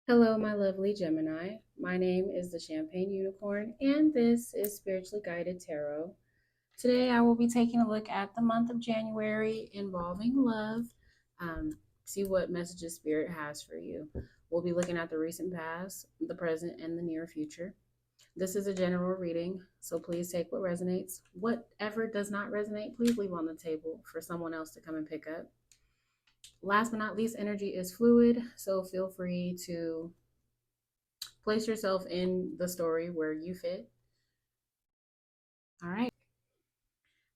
Hello, my lovely Gemini. My name is the Champagne Unicorn, and this is Spiritually Guided Tarot. Today, I will be taking a look at the month of January involving love. See what messages Spirit has for you. We'll be looking at the recent past, the present, and the near future. This is a general reading, so please take what resonates. Whatever does not resonate, please leave on the table for someone else to come and pick up. Last but not least, energy is fluid, so feel free to place yourself in the story where you fit. All right.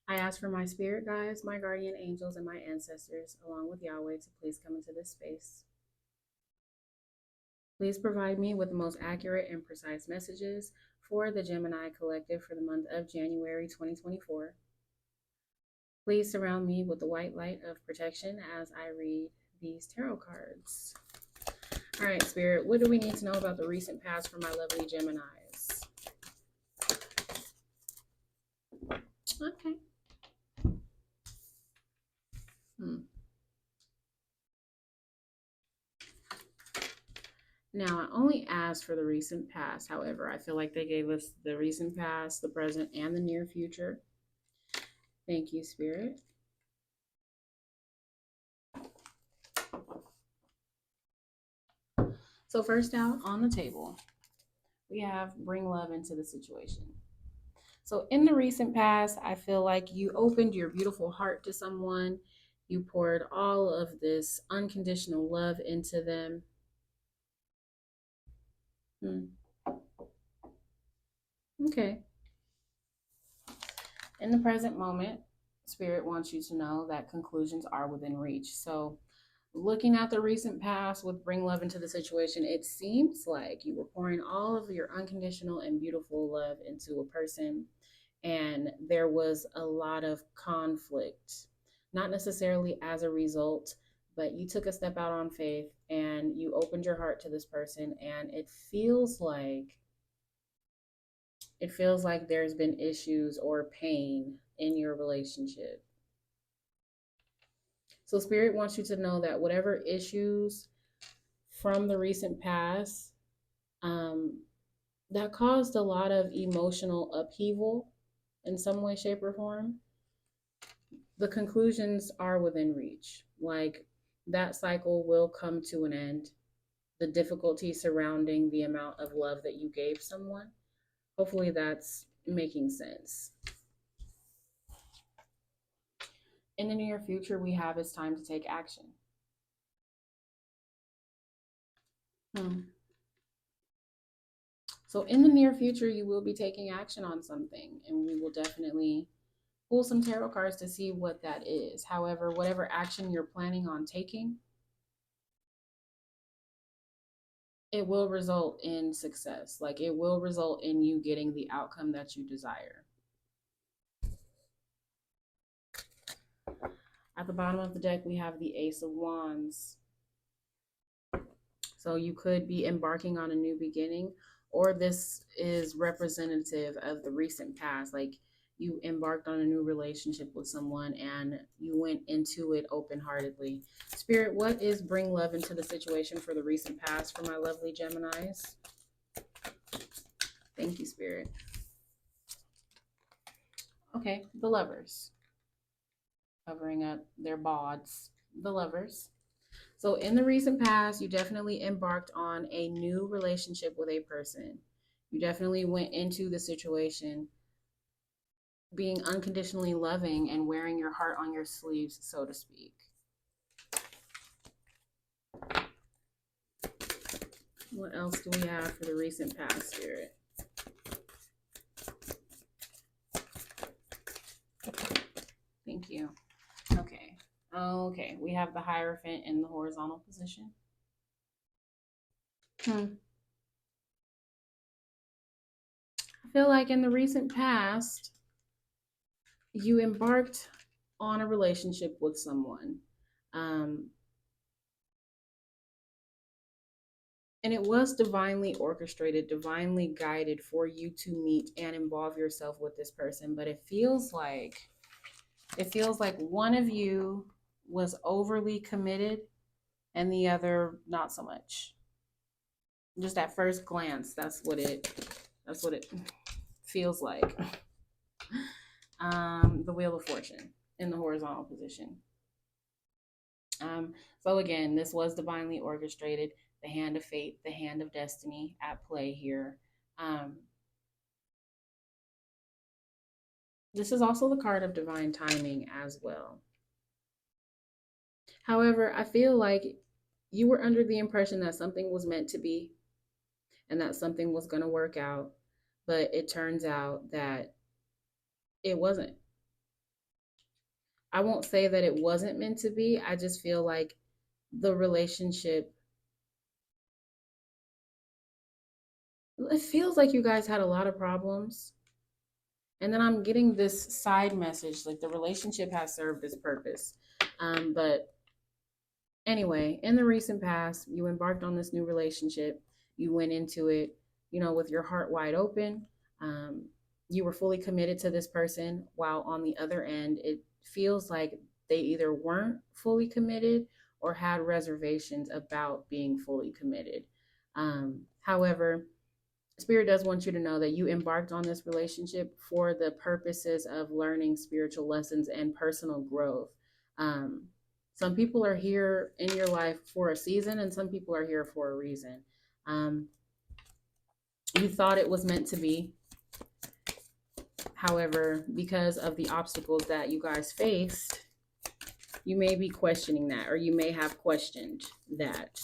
I ask for my spirit guides, my guardian angels, and my ancestors, along with Yahweh, to please come into this space. Please provide me with the most accurate and precise messages for the Gemini Collective for the month of January 2024. Please surround me with the white light of protection as I read these tarot cards. All right, Spirit, what do we need to know about the recent past for my lovely Geminis? Okay. Now, I only asked for the recent past. However, I feel like they gave us the recent past, the present, and the near future. Thank you, Spirit. So, first out on the table, we have bring love into the situation. So, in the recent past, I feel like you opened your beautiful heart to someone. You poured all of this unconditional love into them. Okay. In the present moment, Spirit wants you to know that conclusions are within reach. So, looking at the recent past with bring love into the situation, it seems like you were pouring all of your unconditional and beautiful love into a person, and there was a lot of conflict, not necessarily as a result, but you took a step out on faith and you opened your heart to this person, and it feels like there's been issues or pain in your relationship. So, Spirit wants you to know that whatever issues from the recent past um, that caused a lot of emotional upheaval in some way, shape, or form, the conclusions are within reach. Like that cycle will come to an end. The difficulty surrounding the amount of love that you gave someone, hopefully that's making sense. In the near future, we have it's time to take action. So in the near future, you will be taking action on something, and we will definitely pull some tarot cards to see what that is. However, whatever action you're planning on taking, it will result in success. Like it will result in you getting the outcome that you desire. At the bottom of the deck, we have the Ace of Wands. So you could be embarking on a new beginning, or this is representative of the recent past. Like you embarked on a new relationship with someone and you went into it open heartedly. Spirit, what is bring love into the situation for the recent past for my lovely Geminis? Thank you, Spirit. Okay, the Lovers. Covering up their bods. The Lovers. So, in the recent past, you definitely embarked on a new relationship with a person. You definitely went into the situation being unconditionally loving and wearing your heart on your sleeves, so to speak. What else do we have for the recent past, Spirit? Thank you. Okay. Okay. We have the Hierophant in the horizontal position. I feel like in the recent past, you embarked on a relationship with someone. And it was divinely orchestrated, divinely guided for you to meet and involve yourself with this person. But it feels like one of you was overly committed and the other not so much. Just at first glance, that's what it feels like. The Wheel of Fortune in the horizontal position. So again, this was divinely orchestrated, the hand of fate, the hand of destiny at play here. Um, this is also the card of divine timing as well. However, I feel like you were under the impression that something was meant to be and that something was going to work out, but it turns out that it wasn't. I won't say that it wasn't meant to be. I just feel like the relationship, it feels like you guys had a lot of problems. And then I'm getting this side message like the relationship has served its purpose. But anyway, in the recent past, you embarked on this new relationship. You went into it, with your heart wide open. Um, you were fully committed to this person, while on the other end, it feels like they either weren't fully committed or had reservations about being fully committed. However, Spirit does want you to know that you embarked on this relationship for the purposes of learning spiritual lessons and personal growth. Um, some people are here in your life for a season, and some people are here for a reason. Um, you thought it was meant to be. However, because of the obstacles that you guys faced, you may be questioning that, or you may have questioned that.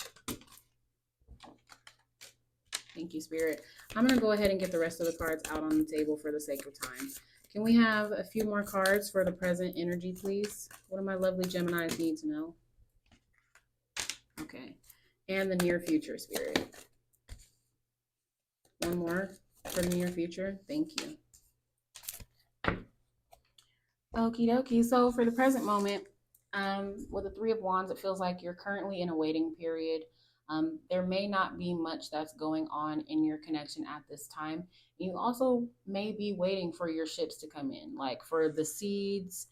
Thank you, Spirit. I'm going to go ahead and get the rest of the cards out on the table for the sake of time. Can we have a few more cards for the present energy, please? What do my lovely Geminis need to know? Okay. And the near future, Spirit. One more for the near future. Thank you. Okie dokie. So for the present moment, with the Three of Wands, it feels like you're currently in a waiting period. There may not be much that's going on in your connection at this time. You also may be waiting for your ships to come in, like for the seeds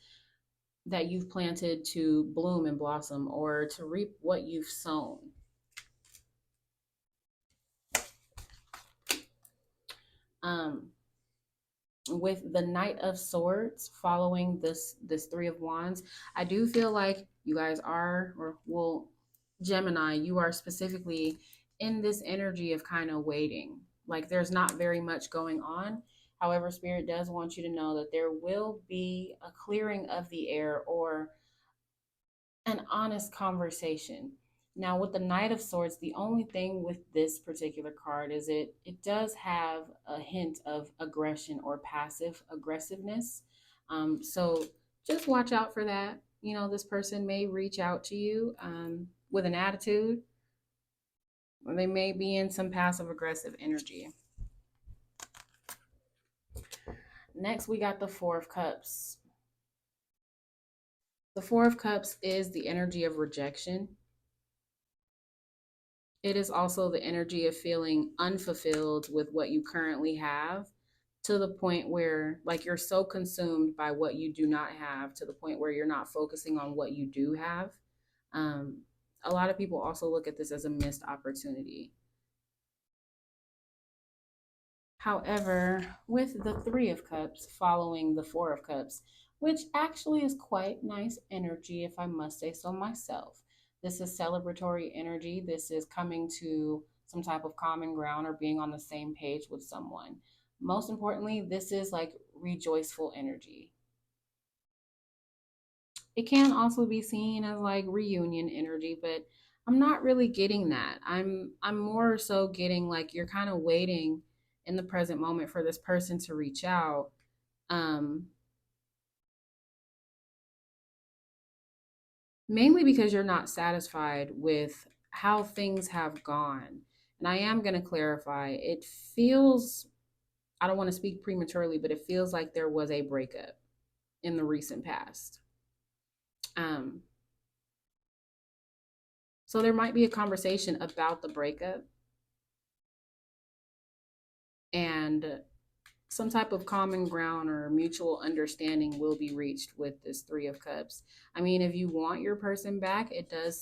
that you've planted to bloom and blossom or to reap what you've sown. With the Knight of Swords following this Three of Wands, I do feel like you guys are, or well, Gemini, you are specifically in this energy of kind of waiting. Like there's not very much going on. However, Spirit does want you to know that there will be a clearing of the air or an honest conversation. Now, with the Knight of Swords, the only thing with this particular card is it does have a hint of aggression or passive aggressiveness. So just watch out for that. This person may reach out to you with an attitude, or they may be in some passive aggressive energy. Next, we got the Four of Cups. The Four of Cups is the energy of rejection. It is also the energy of feeling unfulfilled with what you currently have, to the point where like you're so consumed by what you do not have to the point where you're not focusing on what you do have. Um, a lot of people also look at this as a missed opportunity. However, with the Three of Cups following the Four of Cups, which actually is quite nice energy, if I must say so myself. This is celebratory energy. This is coming to some type of common ground or being on the same page with someone. Most importantly, this is like rejoiceful energy. It can also be seen as like reunion energy, but I'm not really getting that. I'm more so getting like you're kind of waiting in the present moment for this person to reach out. Um, Mainly because you're not satisfied with how things have gone. And I am going to clarify, it feels, I don't want to speak prematurely, but it feels like there was a breakup in the recent past. Um, so there might be a conversation about the breakup and some type of common ground or mutual understanding will be reached with this Three of Cups. I mean, if you want your person back, it does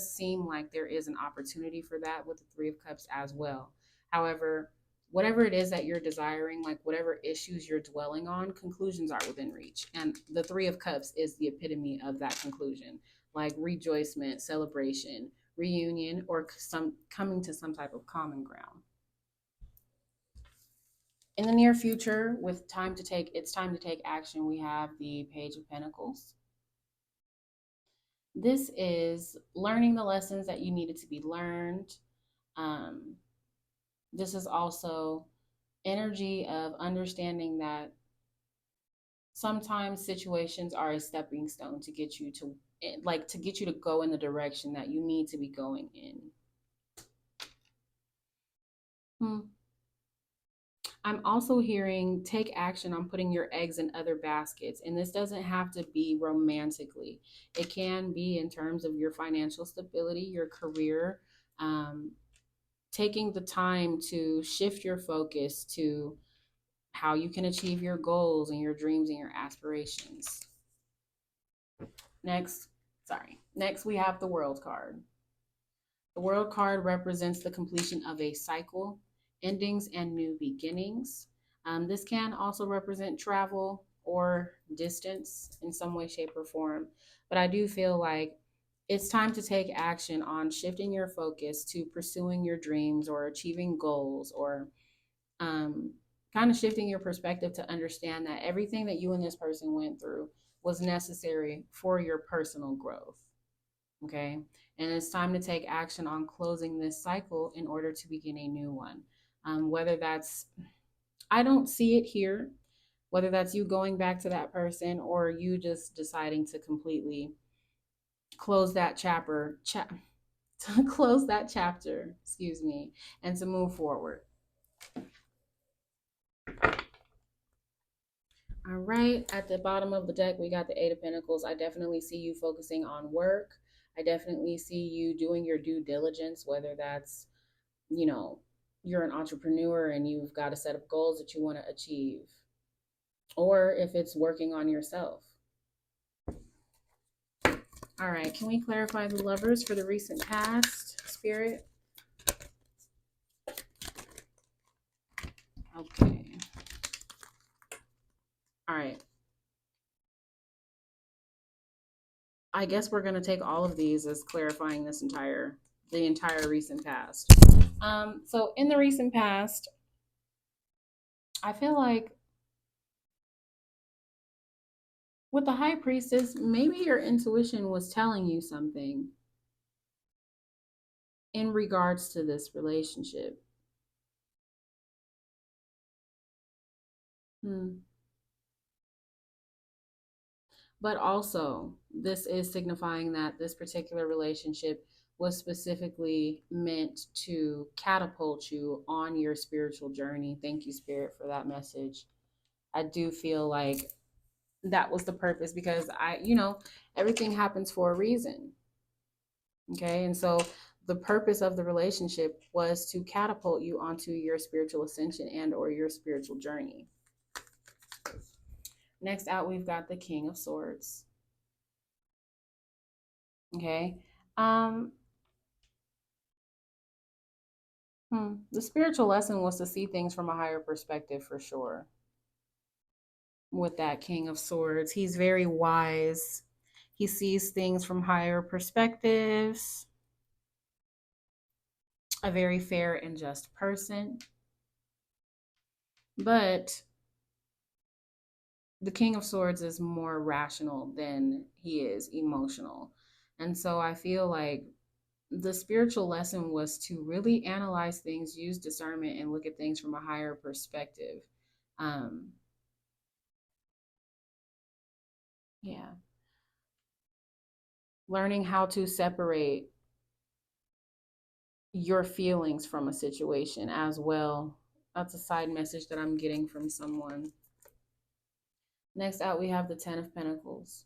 seem like there is an opportunity for that with the Three of Cups as well. However, whatever it is that you're desiring, like whatever issues you're dwelling on, conclusions are within reach. And the Three of Cups is the epitome of that conclusion, like rejoicement, celebration, reunion, or some coming to some type of common ground. In the near future, with it's time to take action, we have the Page of Pentacles. This is learning the lessons that you needed to be learned. Um, this is also energy of understanding that sometimes situations are a stepping stone to get you to go in the direction that you need to be going in. I'm also hearing take action on putting your eggs in other baskets. And this doesn't have to be romantically, it can be in terms of your financial stability, your career, taking the time to shift your focus to how you can achieve your goals and your dreams and your aspirations. Next, we have the World card. The World card represents the completion of a cycle, endings, and new beginnings. This can also represent travel or distance in some way, shape, or form. But I do feel like it's time to take action on shifting your focus to pursuing your dreams or achieving goals, or kind of shifting your perspective to understand that everything that you and this person went through was necessary for your personal growth. Okay. And it's time to take action on closing this cycle in order to begin a new one. Whether that's, I don't see it here, whether that's you going back to that person or you just deciding to completely close that to close that chapter, and to move forward. All right, at the bottom of the deck, we got the Eight of Pentacles. I definitely see you focusing on work. I definitely see you doing your due diligence, whether that's, you're an entrepreneur and you've got a set of goals that you want to achieve, or if it's working on yourself. All right, can we clarify the Lovers for the recent past, Spirit? Okay. All right. I guess we're going to take all of these as clarifying the entire recent past. So in the recent past, I feel like with the High Priestess, maybe your intuition was telling you something in regards to this relationship. But also, this is signifying that this particular relationship was specifically meant to catapult you on your spiritual journey. Thank you, Spirit, for that message. I do feel like that was the purpose, because everything happens for a reason. Okay. And so the purpose of the relationship was to catapult you onto your spiritual ascension and or your spiritual journey. Next out, we've got the King of Swords. Okay. The spiritual lesson was to see things from a higher perspective, for sure. With that King of Swords, he's very wise. He sees things from higher perspectives. A very fair and just person. But the King of Swords is more rational than he is emotional. And so I feel like the spiritual lesson was to really analyze things, use discernment, and look at things from a higher perspective. Yeah. Learning how to separate your feelings from a situation as well. That's a side message that I'm getting from someone. Next out, we have the Ten of Pentacles.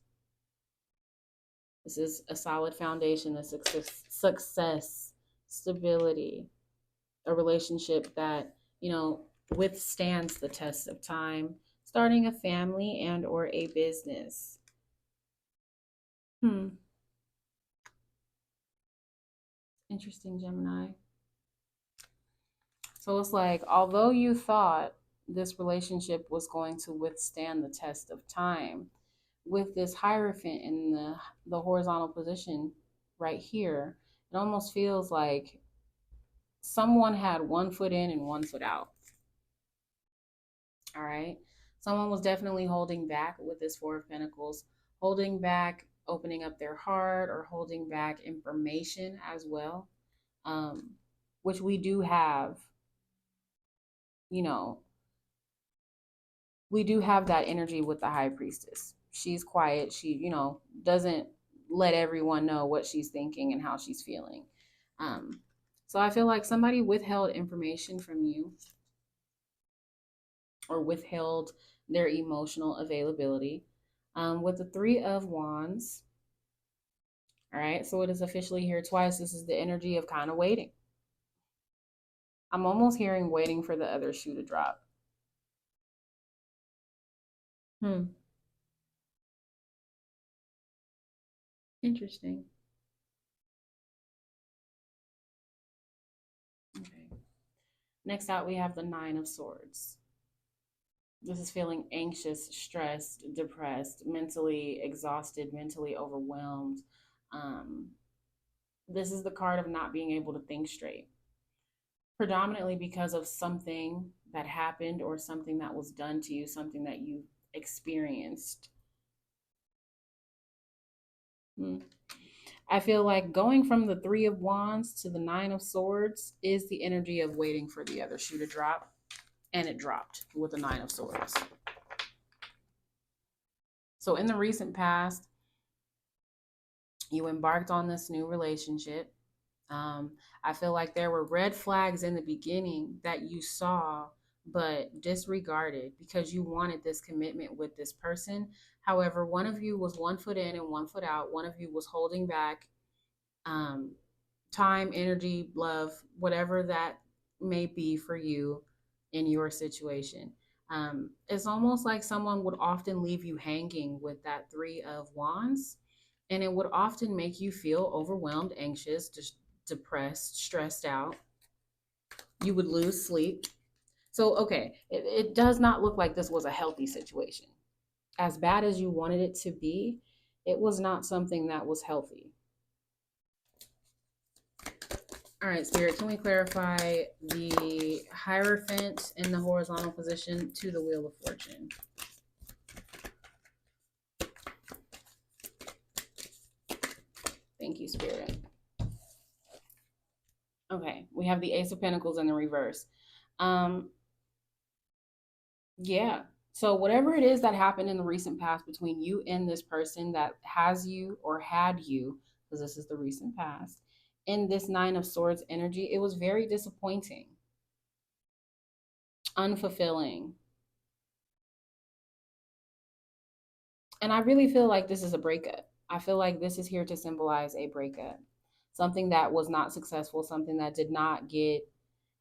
This is a solid foundation, a success, stability, a relationship that, withstands the test of time, starting a family and or a business. Interesting, Gemini. So it's like, although you thought this relationship was going to withstand the test of time, with this Hierophant in the horizontal position right here, it almost feels like someone had one foot in and one foot out. All right. Someone was definitely holding back with this Four of Pentacles, holding back opening up their heart or holding back information as well, which we do have, you know, we do have that energy with the High Priestess. She's quiet. She, doesn't let everyone know what she's thinking and how she's feeling. So I feel like somebody withheld information from you or withheld their emotional availability. With the Three of Wands, all right, so it is officially here twice. This is the energy of kind of waiting. I'm almost hearing waiting for the other shoe to drop. Interesting. Okay. Next out, we have the Nine of Swords. This is feeling anxious, stressed, depressed, mentally exhausted, mentally overwhelmed. This is the card of not being able to think straight, predominantly because of something that happened or something that was done to you, something that you experienced. I feel like going from the Three of Wands to the Nine of Swords is the energy of waiting for the other shoe to drop. And it dropped with the Nine of Swords. So in the recent past, you embarked on this new relationship. I feel like there were red flags in the beginning that you saw but disregarded because you wanted this commitment with this person. However, one of you was one foot in and one foot out. One of you was holding back time, energy, love, whatever that may be for you in your situation. It's almost like someone would often leave you hanging with that Three of Wands, and it would often make you feel overwhelmed, anxious, depressed, stressed out. You would lose sleep. So, okay, it does not look like this was a healthy situation. As bad as you wanted it to be, it was not something that was healthy. All right, Spirit, can we clarify the Hierophant in the horizontal position to the Wheel of Fortune? Thank you, Spirit. Okay, we have the Ace of Pentacles in the reverse. Yeah. So whatever it is that happened in the recent past between you and this person that has you or had you, because this is the recent past, in this Nine of Swords energy, it was very disappointing, unfulfilling. And I really feel like this is a breakup. I feel like this is here to symbolize a breakup. Something that was not successful, something that did not get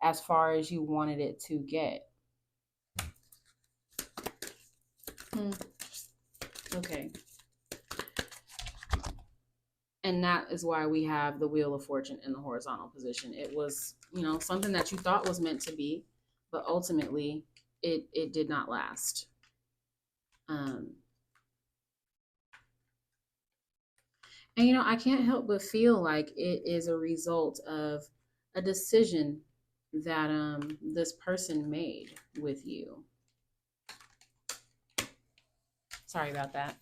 as far as you wanted it to get. Okay. And that is why we have the Wheel of Fortune in the horizontal position. It was, something that you thought was meant to be, but ultimately it did not last. And I can't help but feel like it is a result of a decision that this person made with you. Sorry about that.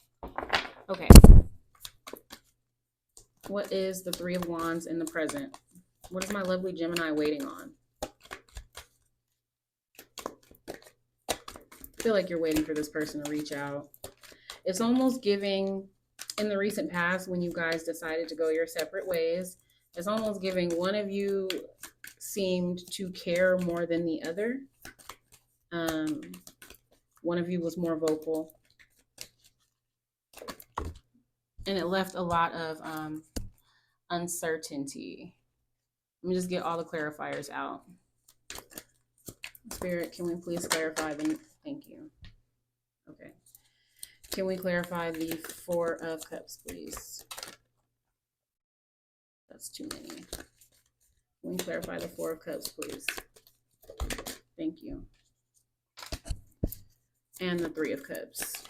Okay. What is the Three of Wands in the present? What is my lovely Gemini waiting on? I feel like you're waiting for this person to reach out. It's almost giving, in the recent past, when you guys decided to go your separate ways, it's almost giving one of you seemed to care more than the other. One of you was more vocal. And it left a lot of uncertainty. Let me just get all the clarifiers out. Spirit, can we please clarify the, thank you. Okay. Can we clarify the Four of Cups, please? That's too many. Can we clarify the Four of Cups, please? Thank you. And the Three of Cups.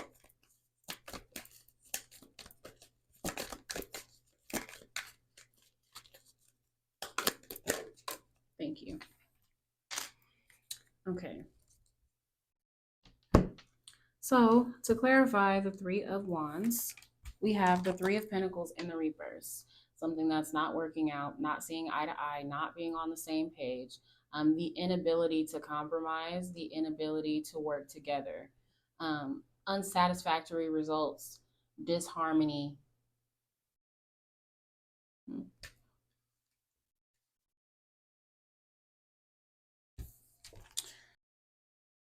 Thank you. Okay. So to clarify the Three of Wands, we have the Three of Pentacles in the reverse. Something that's not working out, not seeing eye to eye, not being on the same page, the inability to compromise, the inability to work together, unsatisfactory results, disharmony.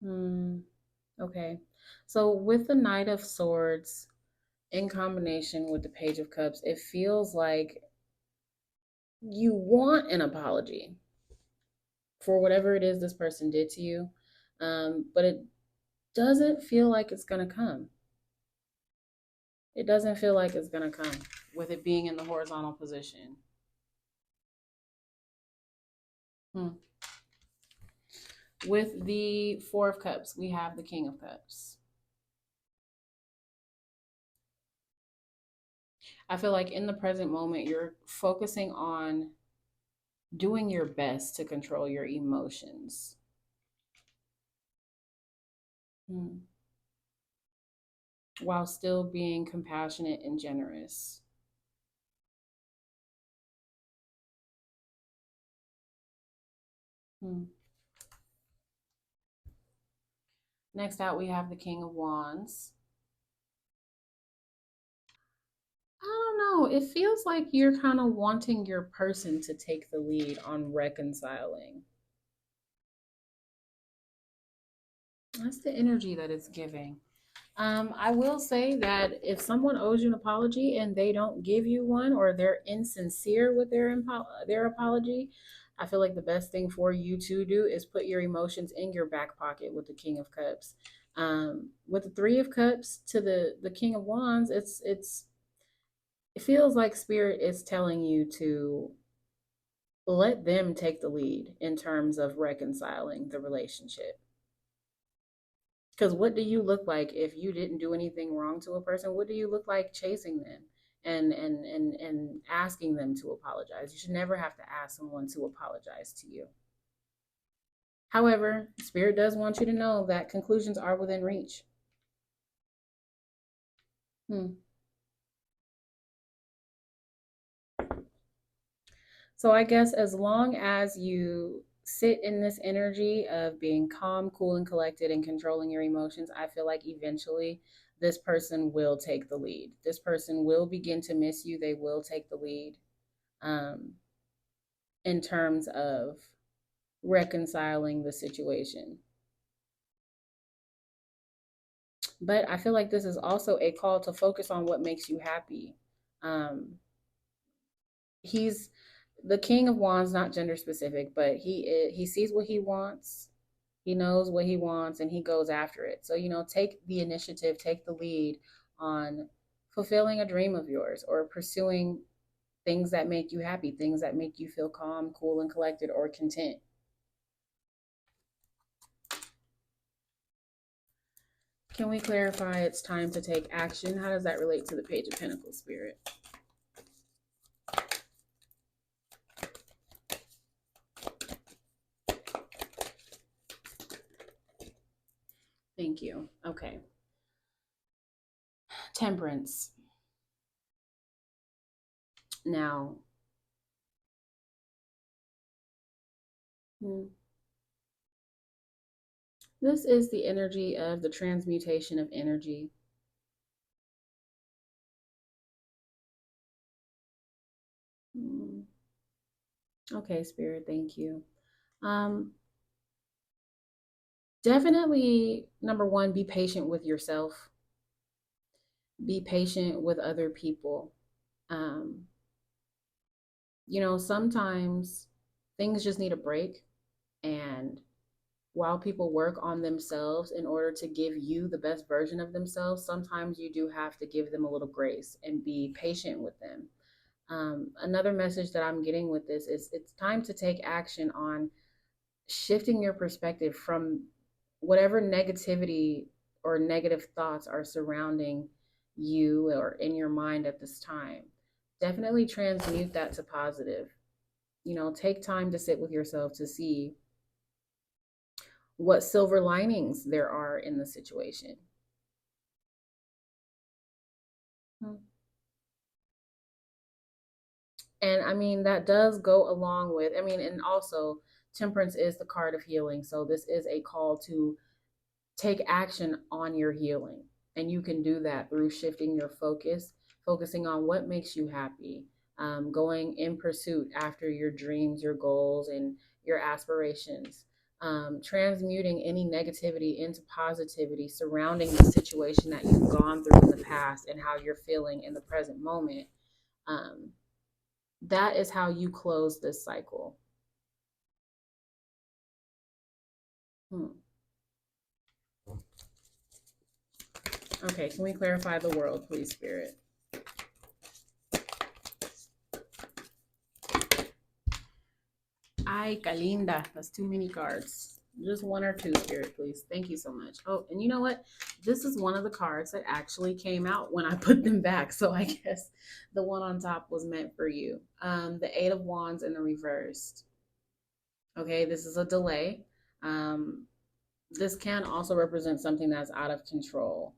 Hmm. Okay. So with the Knight of Swords in combination with the Page of Cups, it feels like you want an apology for whatever it is this person did to you, but it doesn't feel like it's going to come. It doesn't feel like it's going to come with it being in the horizontal position. With the Four of Cups, we have the King of Cups. I feel like in the present moment, you're focusing on doing your best to control your emotions. While still being compassionate and generous. Next out, we have the King of Wands. I don't know. It feels like you're kind of wanting your person to take the lead on reconciling. That's the energy that it's giving. I will say that if someone owes you an apology and they don't give you one, or they're insincere with their apology, I feel like the best thing for you to do is put your emotions in your back pocket with the King of Cups. With the Three of Cups to the King of Wands, it feels like Spirit is telling you to let them take the lead in terms of reconciling the relationship. Because what do you look like if you didn't do anything wrong to a person? What do you look like chasing them and asking them to apologize? You should never have to ask someone to apologize to you. However, Spirit does want you to know that conclusions are within reach. So I guess as long as you sit in this energy of being calm, cool, and collected and controlling your emotions, I feel like eventually this person will take the lead. This person will begin to miss you. They will take the lead in terms of reconciling the situation. But I feel like this is also a call to focus on what makes you happy. He's the King of Wands, not gender specific, but he sees what he wants. He knows what he wants and he goes after it. So, take the initiative, take the lead on fulfilling a dream of yours or pursuing things that make you happy, things that make you feel calm, cool, and collected or content. Can we clarify it's time to take action? How does that relate to the Page of Pentacles, Spirit? Thank you. Okay. Temperance. Now, this is the energy of the transmutation of energy. Okay, Spirit, thank you. Definitely, number one, be patient with yourself. Be patient with other people. Sometimes things just need a break, and while people work on themselves in order to give you the best version of themselves, sometimes you do have to give them a little grace and be patient with them. Another message that I'm getting with this is it's time to take action on shifting your perspective from whatever negativity or negative thoughts are surrounding you or in your mind at this time. Definitely transmute that to positive. Take time to sit with yourself to see what silver linings there are in the situation. Hmm. And I mean, that does go along with, and also temperance is the card of healing. So this is a call to take action on your healing. And you can do that through shifting your focus, focusing on what makes you happy, going in pursuit after your dreams, your goals, and your aspirations, transmuting any negativity into positivity surrounding the situation that you've gone through in the past and how you're feeling in the present moment. Um, that is how you close this cycle. Hmm. Okay, can we clarify the world, please, Spirit? Ay, Kalinda. That's too many cards. Just one or two, Spirit, please. Thank you so much. Oh, and you know what? This is one of the cards that actually came out when I put them back. So I guess the one on top was meant for you. The Eight of Wands in the reversed. Okay, this is a delay. Um, this can also represent something that's out of control.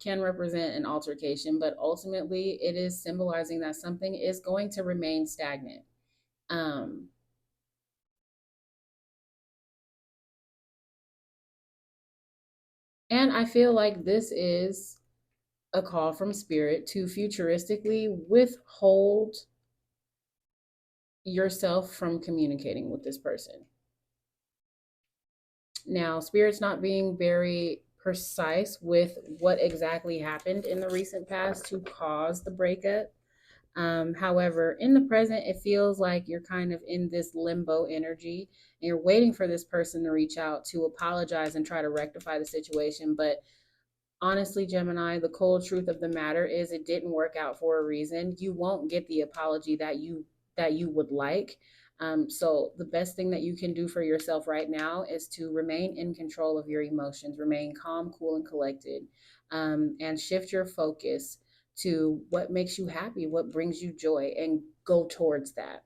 Can represent an altercation, but ultimately it is symbolizing that something is going to remain stagnant. Um, and I feel like this is a call from spirit to futuristically withhold yourself from communicating with this person. Now, spirit's not being very precise with what exactly happened in the recent past to cause the breakup. However, in the present, it feels like you're kind of in this limbo energy and you're waiting for this person to reach out to apologize and try to rectify the situation. But honestly, Gemini, the cold truth of the matter is it didn't work out for a reason. You won't get the apology that you would like. So the best thing that you can do for yourself right now is to remain in control of your emotions, remain calm, cool, and collected, and shift your focus to what makes you happy, what brings you joy, and go towards that.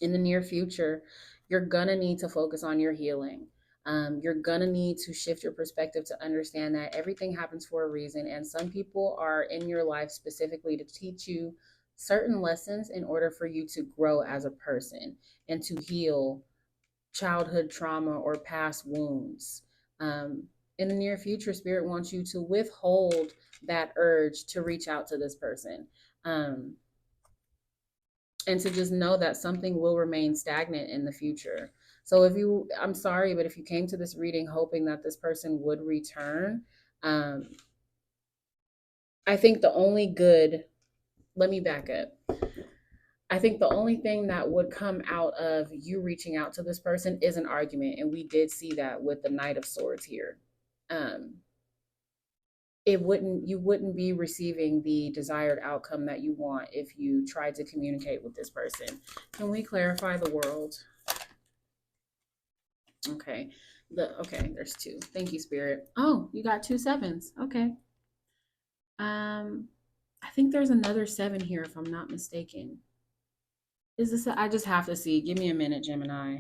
In the near future, you're gonna need to focus on your healing. You're gonna need to shift your perspective to understand that everything happens for a reason, and some people are in your life specifically to teach you certain lessons in order for you to grow as a person and to heal childhood trauma or past wounds. Um, in the near future, Spirit wants you to withhold that urge to reach out to this person. Um, and to just know that something will remain stagnant in the future. So I'm sorry, but if you came to this reading hoping that this person would return, um, I think the only good, let me back up. I think the only thing that would come out of you reaching out to this person is an argument. And we did see that with the Knight of Swords here. Um, you wouldn't be receiving the desired outcome that you want if you tried to communicate with this person. Can we clarify the world? Okay. There's two. Thank you, Spirit. Oh, you got two sevens. Okay. I think there's another seven here if I'm not mistaken. Is this I just have to see. Give me a minute, Gemini.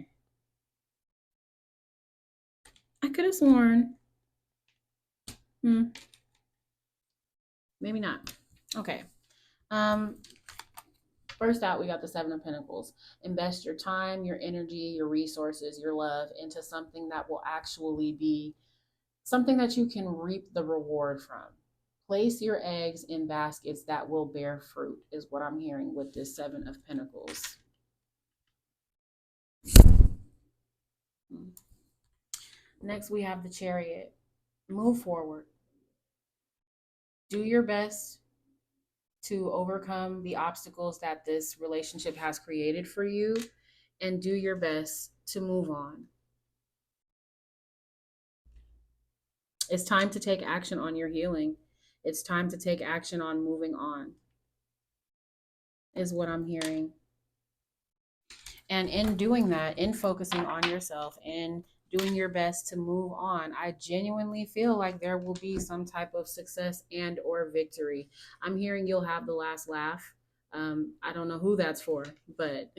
I could have sworn. Hmm, maybe not. Okay. Um, First out, we got the Seven of Pentacles. Invest your time, your energy, your resources, your love into something that will actually be something that you can reap the reward from. Place your eggs in baskets that will bear fruit, is what I'm hearing with this Seven of Pentacles. Next, we have the Chariot. Move forward. Do your best to overcome the obstacles that this relationship has created for you, and do your best to move on. It's time to take action on your healing. It's time to take action on moving on, is what I'm hearing. And in doing that, in focusing on yourself, in doing your best to move on, I genuinely feel like there will be some type of success and or victory. I'm hearing you'll have the last laugh. I don't know who that's for, but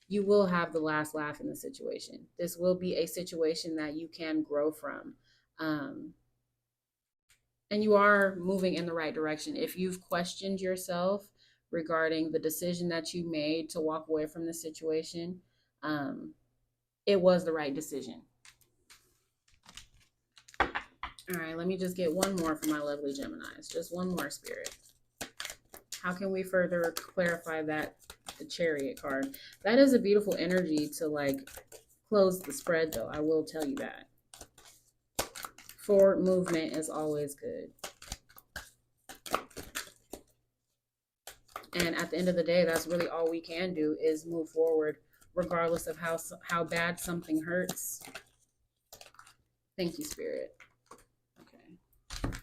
you will have the last laugh in the situation. This will be a situation that you can grow from. Um, and you are moving in the right direction. If you've questioned yourself regarding the decision that you made to walk away from the situation, um, it was the right decision. All right, let me just get one more for my lovely Geminis. Just one more, Spirit. How can we further clarify that? The Chariot card. That is a beautiful energy to like close the spread, though. I will tell you that. Forward movement is always good. And at the end of the day, that's really all we can do is move forward, regardless of how bad something hurts. Thank you, Spirit. Okay.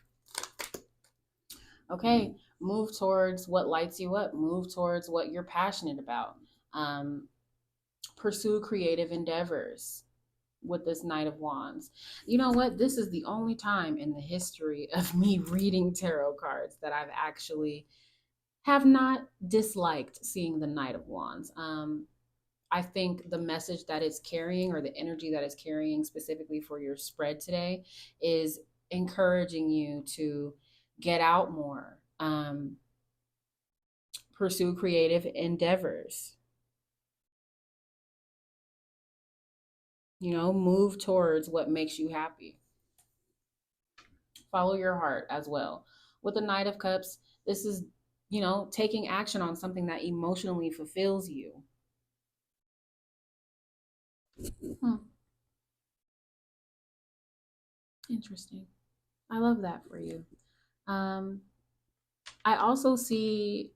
Okay. Move towards what lights you up. Move towards what you're passionate about. Pursue creative endeavors with this Knight of Wands. You know what? This is the only time in the history of me reading tarot cards that I've actually have not disliked seeing the Knight of Wands. I think the message that it's carrying, or the energy that it's carrying specifically for your spread today, is encouraging you to get out more, pursue creative endeavors, move towards what makes you happy. Follow your heart as well. With the Knight of Cups, this is, taking action on something that emotionally fulfills you. Hmm. Interesting. I love that for you. Um, I also see,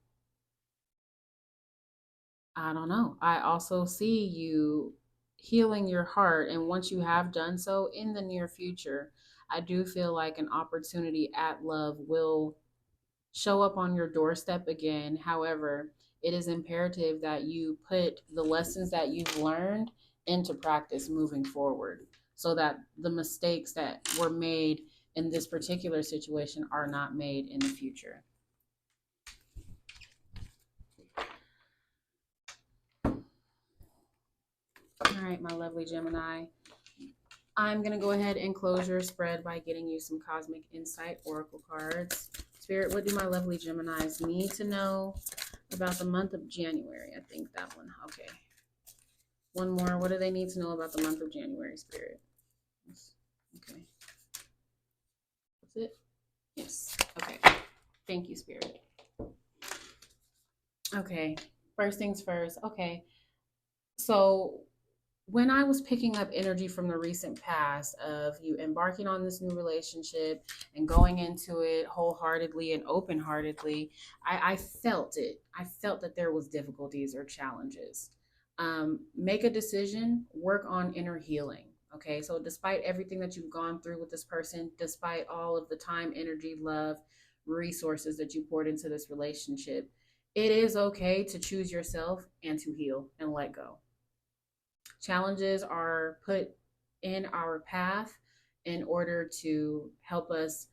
I don't know, I also see you healing your heart. And once you have done so in the near future, I do feel like an opportunity at love will show up on your doorstep again. However, it is imperative that you put the lessons that you've learned into practice moving forward so that the mistakes that were made in this particular situation are not made in the future. All right, my lovely Gemini. I'm going to go ahead and close your spread by getting you some Cosmic Insight Oracle cards. Spirit, what do my lovely Geminis need to know about the month of January? I think that one. Okay. One more. What do they need to know about the month of January, Spirit? Okay. That's it? Yes. Okay. Thank you, Spirit. Okay. First things first. Okay. So when I was picking up energy from the recent past of you embarking on this new relationship and going into it wholeheartedly and open-heartedly, I felt it. I felt that there was difficulties or challenges. Make a decision, work on inner healing. Okay, so despite everything that you've gone through with this person, despite all of the time, energy, love, resources that you poured into this relationship, it is okay to choose yourself and to heal and let go. Challenges are put in our path in order to help us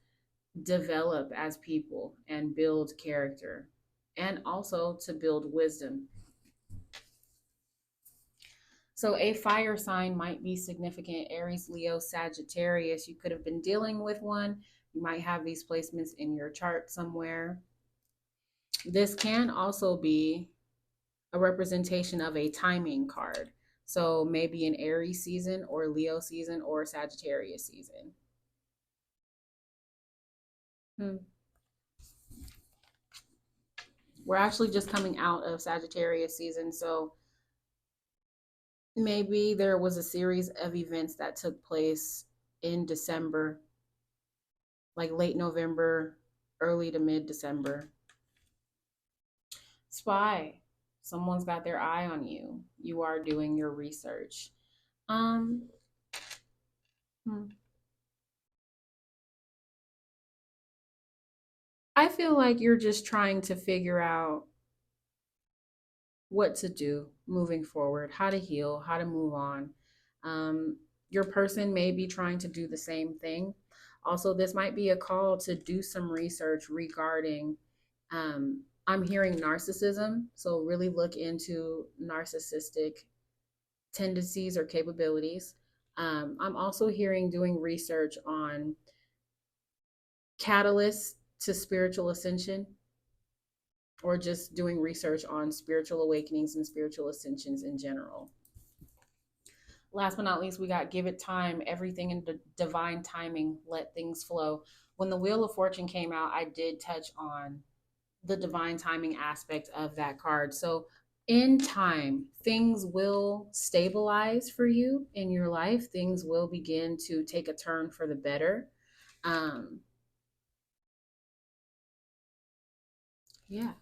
develop as people and build character, and also to build wisdom. So a fire sign might be significant: Aries, Leo, Sagittarius. You could have been dealing with one. You might have these placements in your chart somewhere. This can also be a representation of a timing card. So maybe an Aries season or Leo season or Sagittarius season. We're actually just coming out of Sagittarius season. So maybe there was a series of events that took place in December, like late November, early to mid December. Spy. Someone's got their eye on you. You are doing your research. Um, hmm. I feel like you're just trying to figure out what to do moving forward, how to heal, how to move on. Um, your person may be trying to do the same thing. Also, this might be a call to do some research regarding, I'm hearing narcissism. So, really look into narcissistic tendencies or capabilities. I'm also hearing doing research on catalysts to spiritual ascension, or just doing research on spiritual awakenings and spiritual ascensions in general. Last but not least, we got give it time, everything in divine timing, let things flow. When the Wheel of Fortune came out, I did touch on the divine timing aspect of that card. So, in time, things will stabilize for you in your life, things will begin to take a turn for the better. Um, yeah.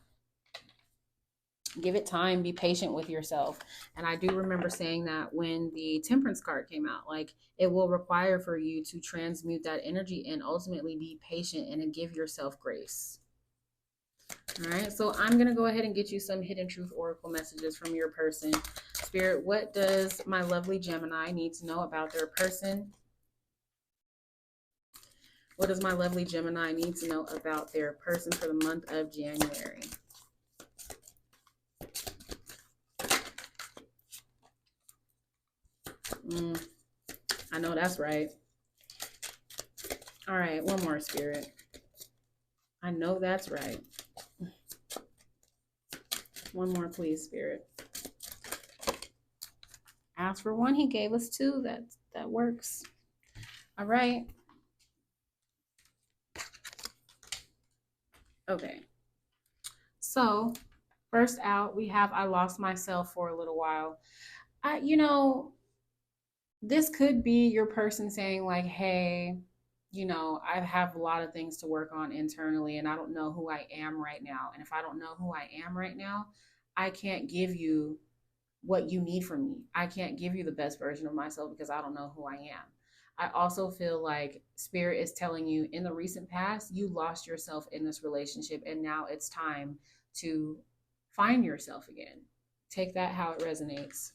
Give it time, be patient with yourself. And I do remember saying that when the Temperance card came out, like it will require for you to transmute that energy and ultimately be patient and give yourself grace. All right, so I'm going to go ahead and get you some hidden truth oracle messages from your person. Spirit, what does my lovely Gemini need to know about their person? What does my lovely Gemini need to know about their person for the month of January? I know that's right. All right, one more, Spirit. I know that's right. One more, please, Spirit. Ask for one, he gave us two. That works. All right. Okay. So, first out, we have I lost myself for a little while. This could be your person saying, like, hey, I have a lot of things to work on internally and I don't know who I am right now. And if I don't know who I am right now, I can't give you what you need from me. I can't give you the best version of myself because I don't know who I am. I also feel like Spirit is telling you in the recent past, you lost yourself in this relationship and now it's time to find yourself again. Take that how it resonates.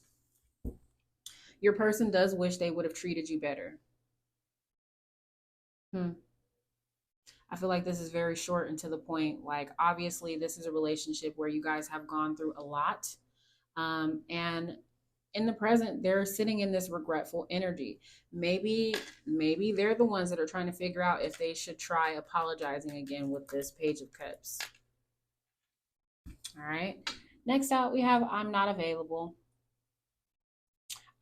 Your person does wish they would have treated you better. I feel like this is very short and to the point. Like, obviously, this is a relationship where you guys have gone through a lot. And in the present, they're sitting in this regretful energy. Maybe they're the ones that are trying to figure out if they should try apologizing again with this Page of Cups. All right. Next out, we have I'm not available.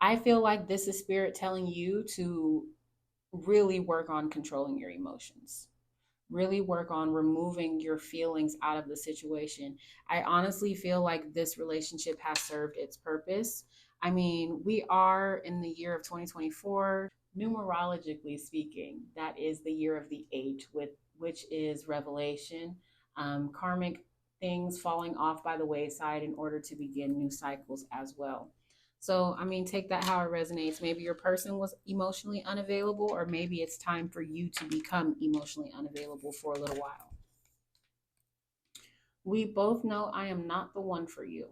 I feel like this is Spirit telling you to really work on controlling your emotions. Really work on removing your feelings out of the situation. I honestly feel like this relationship has served its purpose. I mean, we are in the year of 2024. Numerologically speaking, that is the year of the 8, which is revelation, karmic things falling off by the wayside in order to begin new cycles as well. So, I mean, take that how it resonates. Maybe your person was emotionally unavailable, or maybe it's time for you to become emotionally unavailable for a little while. We both know I am not the one for you.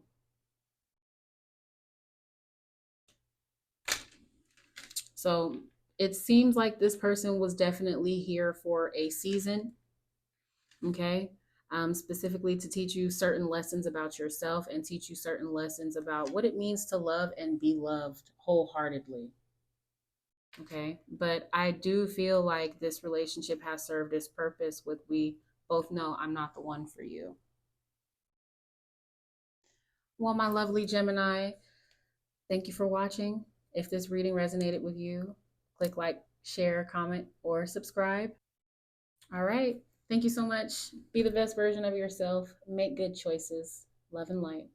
So, it seems like this person was definitely here for a season, okay? Specifically to teach you certain lessons about yourself and teach you certain lessons about what it means to love and be loved wholeheartedly. Okay. But I do feel like this relationship has served its purpose with we both know I'm not the one for you. Well, my lovely Gemini, thank you for watching. If this reading resonated with you, click like, share, comment, or subscribe. All right. Thank you so much. Be the best version of yourself. Make good choices. Love and light.